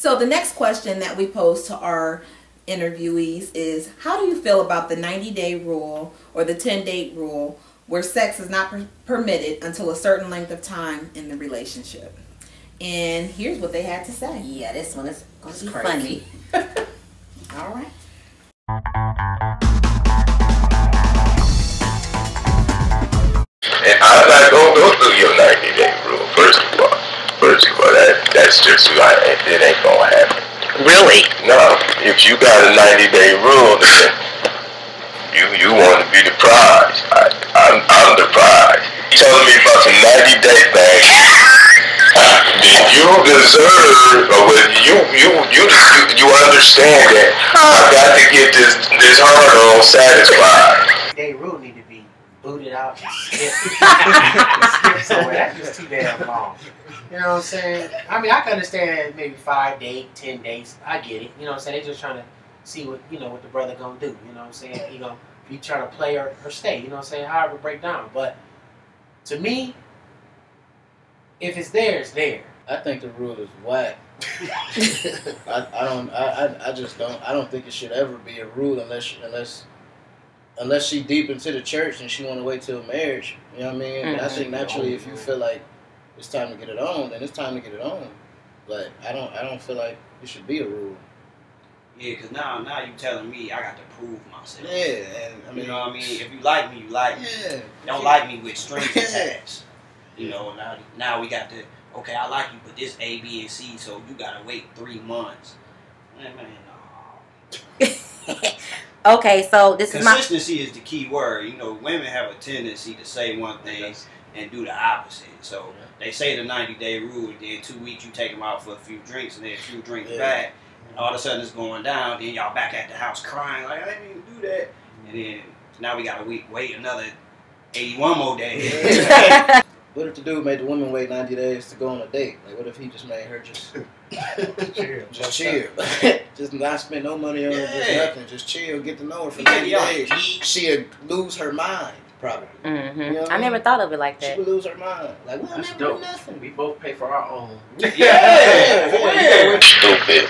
So the next question that we pose to our interviewees is, how do you feel about the 90-day rule or the 10-date rule where sex is not permitted until a certain length of time in the relationship? And here's what they had to say. Yeah, this one is going to be funny. All right. And I'm not going to go through your 90-day rule, first of all. That's just right. It ain't going to happen. Really? No. If you got a 90-day rule, then you want to be the prize. I'm the prize. You telling me about some 90-day thing, then you deserve, or you understand that I got to get this hard on satisfied. 90-day rule need to be booted out and skip somewhere. That's just too damn long. You know what I'm saying? I mean, I can understand maybe 5 days, 10 days. I get it. You know what I'm saying? They're just trying to see what what the brother gonna do. You know what I'm saying? He gonna be trying to play or stay. You know what I'm saying? However, break down. But to me, if it's there, it's there. I think the rule is whack. I just don't. I don't think it should ever be a rule unless she deep into the church and she want to wait till marriage. You know what I mean? Mm-hmm. But I think naturally, if you feel like it's time to get it on, then it's time to get it on. But I don't feel like it should be a rule. Yeah, because now you telling me I got to prove myself. Yeah, and I mean, you know what I mean? If you like me, you like me. Yeah. Don't like me with strings attached. You know, now we got to, okay, I like you, but this A, B, and C, so you got to wait 3 months. Man, no. Okay, so this is consistency is the key word. You know, women have a tendency to say one thing and do the opposite. So they say the 90-day rule, and then 2 weeks you take them out for a few drinks, and then a few drinks back, and all of a sudden it's going down. Then y'all back at the house crying like, I didn't even do that. And then now we got to wait another 81 more days. What if the dude made the woman wait 90 days to go on a date? Like, what if he just made her just chill? Just not spend no money on her, just nothing. Just chill, get to know her for 90 days. She'd lose her mind, probably. Mm-hmm. You know I never thought of it like that. She would lose her mind. Like, we'll never do nothing. We both pay for our own. Stupid.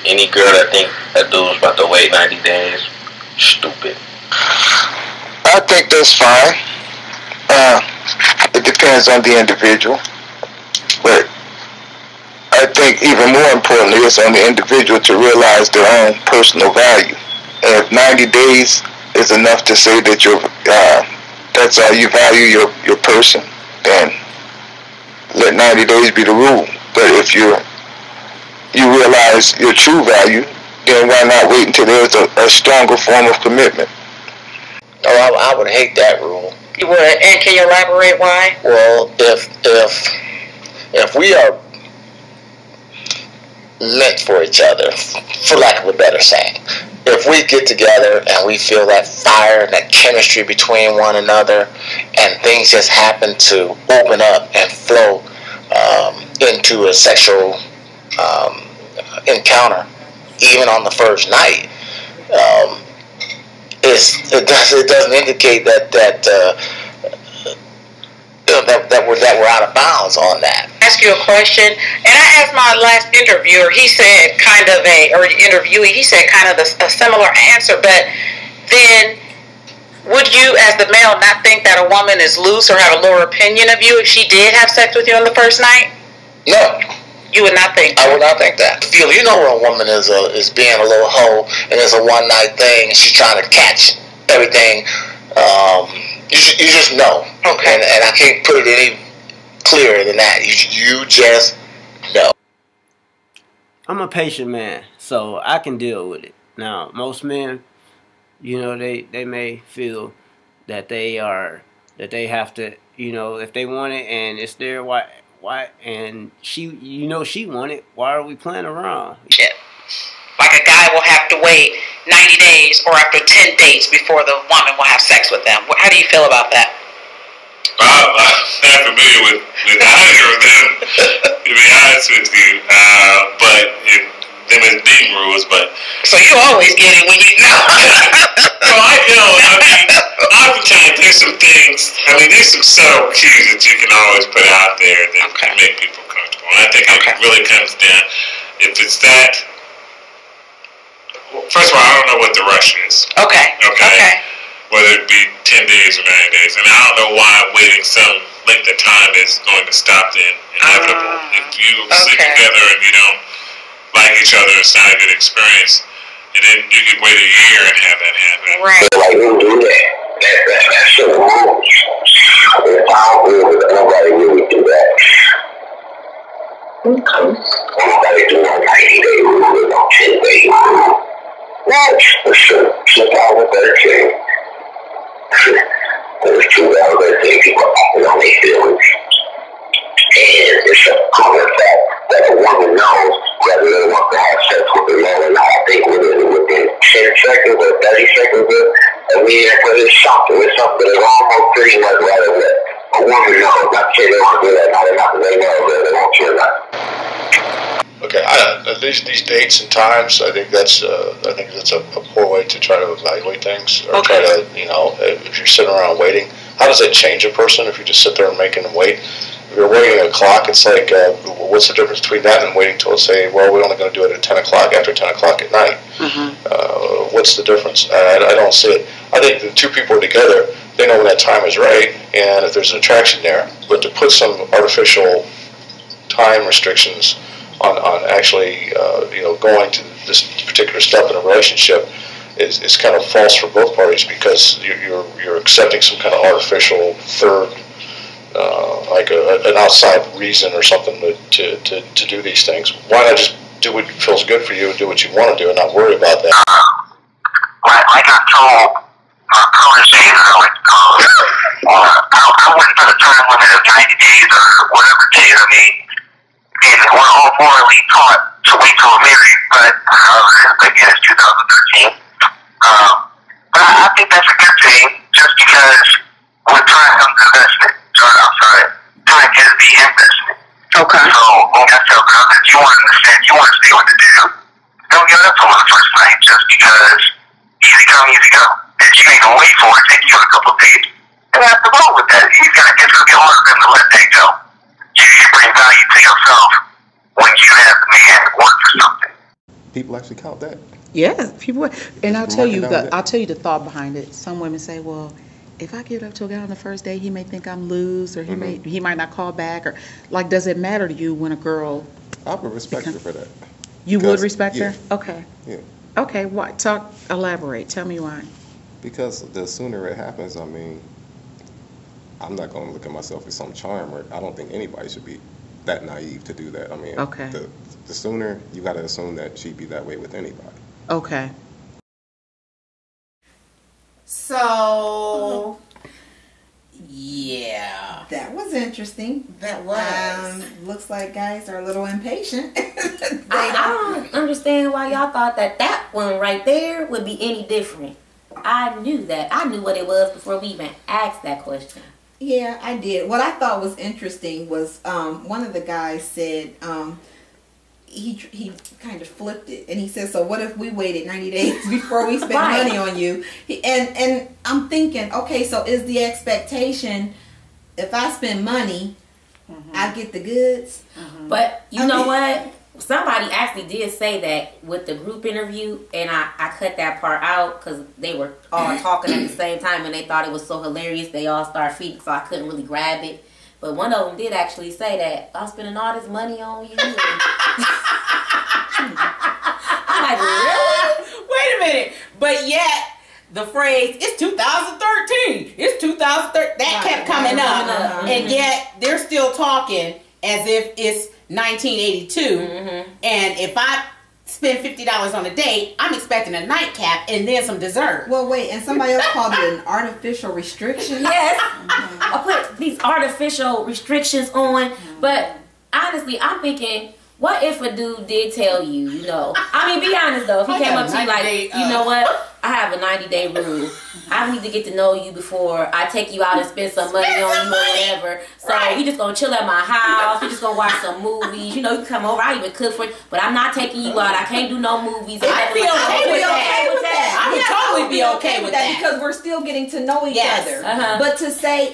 Any girl that think that dude's about to wait 90 days, stupid. I think that's fine. It depends on the individual, but I think even more importantly, it's on the individual to realize their own personal value. And if 90 days is enough to say that that's all you value your person, then let 90 days be the rule. But if you realize your true value, then why not wait until there's a stronger form of commitment? Oh, I would hate that rule. You would, and can you elaborate why? Well, if we are meant for each other, for lack of a better saying, if we get together and we feel that fire and that chemistry between one another, and things just happen to open up and flow into a sexual encounter, even on the first night, it doesn't indicate that we're out of bounds on that. Ask you a question, and I asked my last interviewer. He said he said kind of a similar answer. But then, would you, as the male, not think that a woman is loose or have a lower opinion of you if she did have sex with you on the first night? No. You would not think that? I would not think that. You know when a woman is being a little hoe and it's a one-night thing and she's trying to catch everything. You just know. Okay. And I can't put it any clearer than that. You just know. I'm a patient man, so I can deal with it. Now, most men, they may feel that they have to, if they want it and it's there, why, and she want it, why are we playing around? Shit. Like a guy will have to wait 90 days or after 10 dates before the woman will have sex with them. How do you feel about that? I'm not familiar with either of them, to be honest with you. But them is beating rules, but... So you always get it when you know. I've been trying to do some things. I mean, there's some subtle cues that you can always put out there that can make people comfortable. And I think it really comes down. If it's that, first of all, I don't know what the rush is. Okay. Whether it be 10 days or 90 days. And I don't know why waiting some length of time is going to stop the inevitable. If you sit together and you don't like each other, it's not a good experience, and then you could wait a year and have that happen. Right. Like, we do that. That shit moves. If I don't agree with nobody really do that. Nobody do no 90-day rule, no 10-day rule. That's for sure. 2013. It was 2013, people acting on their feelings. And it's a common fact that a woman knows whether they want to have sex with a man or not. I think within 10 seconds or 30 seconds of me put it shocking. It's something that's almost pretty much right away. A woman knows. Not saying they want to do that, not enough, they know that they want to or not. Okay, these dates and times, I think that's a poor way to try to evaluate things, or try to, if you're sitting around waiting, how does that change a person if you just sit there and making them wait? If you're waiting a clock, it's like, what's the difference between that and waiting till, say, well, we're only going to do it at 10 o'clock after 10 o'clock at night? What's the difference? I don't see it. I think the two people are together, they know when that time is right, and if there's an attraction there, but to put some artificial time restrictions on actually, going to this particular step in a relationship is kind of false for both parties, because you're accepting some kind of artificial third, like an outside reason or something to do these things. Why not just do what feels good for you and do what you want to do and not worry about that? Like I told my protege, I wouldn't put a time limit of 90 days or whatever days. I mean, and we're all morally taught to wait till we're married, but again, it's 2013. But I think that's a good thing, just because we're trying to investment. Time is the investment. Okay. So when I tell girls that you want to understand, you want to see what to do, don't give it up on the first night, just because easy come, easy go. If you ain't gonna wait for it, take you a couple of days, and have to roll with that. It's gonna get harder for them to let that go. You bring value to yourself when you have the man work for something. People actually count that. Yeah, people. And I'll tell you the thought behind it. Some women say, well, if I give up to a guy on the first day, he may think I'm loose, or he might not call back, or like, does it matter to you when a girl? I would respect her for that. You would respect her? Okay. Yeah. Okay. What? Elaborate. Tell me why. Because the sooner it happens, I mean, I'm not going to look at myself as some charmer. I don't think anybody should be that naive to do that. I mean, the sooner, you got to assume that she'd be that way with anybody. Okay. So, yeah. That was interesting. That was. Looks like guys are a little impatient. I don't understand why y'all thought that one right there would be any different. I knew that. I knew what it was before we even asked that question. Yeah, I did. What I thought was interesting was one of the guys said he kind of flipped it, and he said, so what if we waited 90 days before we spent money on you? And I'm thinking, okay, so is the expectation if I spend money, I get the goods? But you know what? Somebody actually did say that with the group interview, and I cut that part out because they were all talking at the same time, and they thought it was so hilarious. They all started feeding, so I couldn't really grab it. But one of them did actually say that, I'm spending all this money on you. I'm like, really? Wait a minute. But yet, the phrase, it's 2013. It's 2013. That kept coming up. And yet, they're still talking as if it's 1982. And if I spend $50 on a date, I'm expecting a nightcap and then some dessert. Well, wait, and somebody else called it an artificial restriction? Yes. I put these artificial restrictions on, but honestly, I'm thinking, what if a dude did tell you, I mean, be honest though, if he came up to you like, you know what, I have a 90-day rule. I need to get to know you before I take you out and spend some money on you or whatever. So you just gonna chill at my house, you just gonna watch some movies. You can come over, I even cook for you, but I'm not taking you out. I can't do no movies. I'd be okay with that. I would totally be okay with that because we're still getting to know each other. But to say,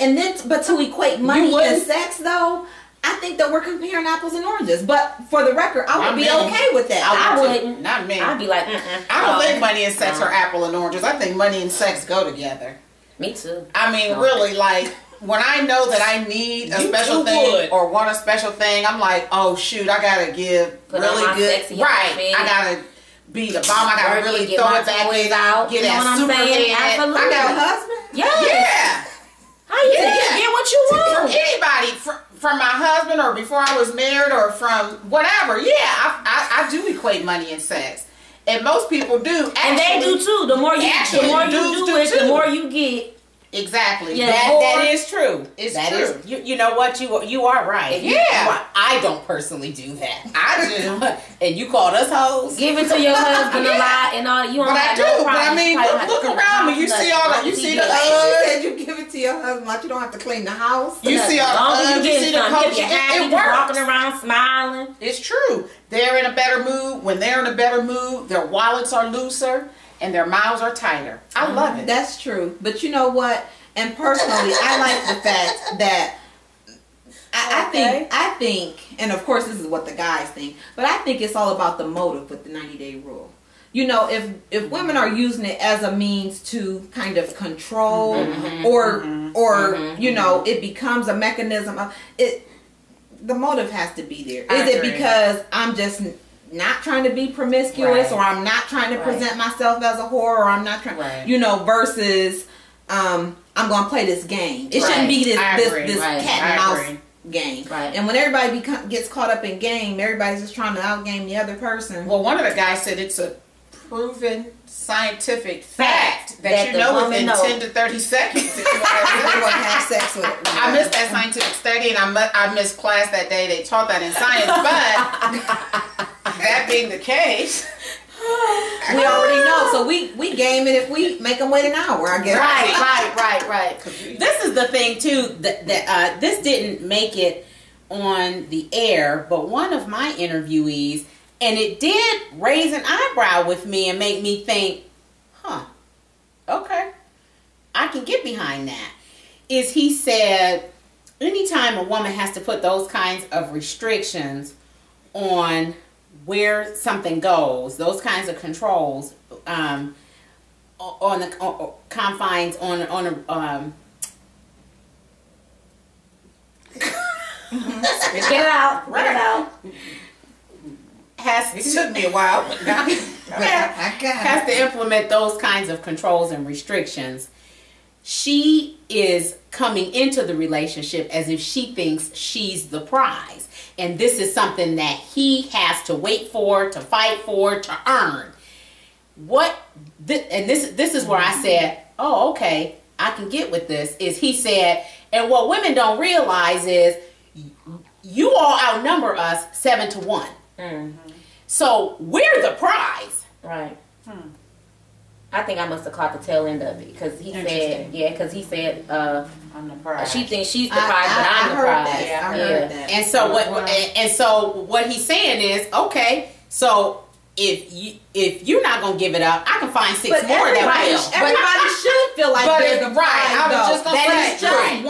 but to equate money and sex though, I think that we're comparing apples and oranges. But for the record, I would be okay with that. I wouldn't. Not me. I'd be like, I don't think money and sex are apple and oranges. I think money and sex go together. Me too. I mean, really, like, when I know that I need a special thing or want a special thing, I'm like, oh shoot, I gotta give really good. Right. I gotta be the bomb. I gotta really throw it back in. Get that super head. I got a husband. Yeah. How you get what you want? From anybody, from my husband, or before I was married, or from whatever. Yeah, I do equate money and sex, and most people do. And they do too. The more you do it, the more you get. Exactly. Yeah, that is true. It's that true. Is, you know what? You are right. Yeah. I don't personally do that. I do. And you called us hoes. Give it to your husband a lot and all. You don't have no problem. But I mean, look around me. You see all that. You see the said you give it to your husband. Like you don't have to clean the house. You see all the you see the coach. It works. Walking around smiling. It's true. They're in a better mood. When they're in a better mood, their wallets are looser and their mouths are tighter. I love it. That's true. But you know what? And personally, I like the fact that I think, and of course this is what the guys think, but I think it's all about the motive with the 90-day rule. You know, if women are using it as a means to kind of control or you know, it becomes a mechanism of it. The motive has to be there. Is it because I'm just not trying to be promiscuous, or I'm not trying to present myself as a whore, or I'm not trying, you know, versus I'm going to play this game. It shouldn't be this cat and mouse game. Right. And when everybody gets caught up in game, everybody's just trying to outgame the other person. Well, one of the guys said it's a proven scientific fact that you know within 10 to 30 seconds if you want to have sex with it. I missed that scientific study, and I missed class that day. They taught that in science, but that being the case, we already know. So we game it if we make them wait an hour, I guess. Right. This is the thing too that this didn't make it on the air, but one of my interviewees, and it did raise an eyebrow with me and make me think, okay, I can get behind that. Is he said, anytime a woman has to put those kinds of restrictions on where something goes, those kinds of controls on the confines on get it out. It took me a while, but now has to implement those kinds of controls and restrictions. She is coming into the relationship as if she thinks she's the prize. And this is something that he has to wait for, to fight for, to earn. This is where I said, oh, okay, I can get with this, is he said, and what women don't realize is you all outnumber us 7-1. So we're the prize. Right. I think I must have caught the tail end of it because he said, I'm the prize. She thinks she's the prize, but I'm the prize. I heard that. And so what he's saying is, okay, so if you're not gonna give it up, I can find 6 more that will. Everybody should feel like they're the prize. I was just gonna say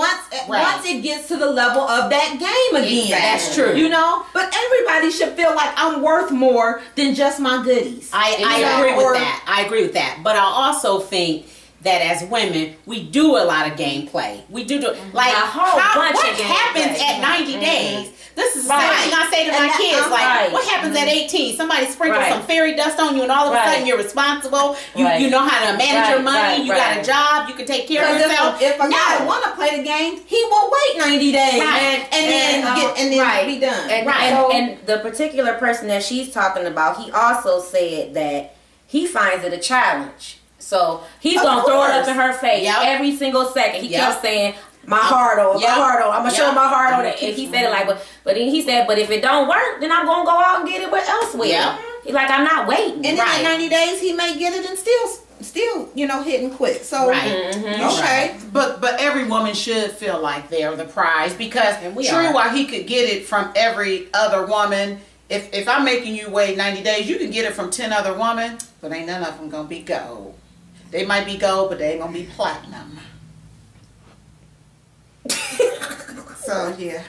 once it gets to the level of that game again. That's true. You know, but everybody should feel like I'm worth more than just my goodies. I agree with that. I agree with that. But I also think that as women, we do a lot of gameplay. We do like what happens at 90 days? This is the same thing I say to my kids. Like, what happens at 18? Somebody sprinkles some fairy dust on you, and all of a sudden you're responsible. You know how to manage your money. You got a job. You can take care of yourself. If a guy want to play the game, he will wait 90 days and then be done. And the particular person that she's talking about, he also said that he finds it a challenge. So he's going to throw it up in her face every single second. He kept saying, my heart on, my heart on. I'm going to show my heart on it. And he said it like, but then he said, but if it don't work, then I'm going to go out and get it elsewhere. He's like, I'm not waiting. And then in 90 days, he may get it and still, you know, hit and quit. So, okay. But every woman should feel like they're the prize because while he could get it from every other woman, if I'm making you wait 90 days, you can get it from 10 other women, but ain't none of them going to be gold. They might be gold, but they ain't going to be platinum. So, yeah.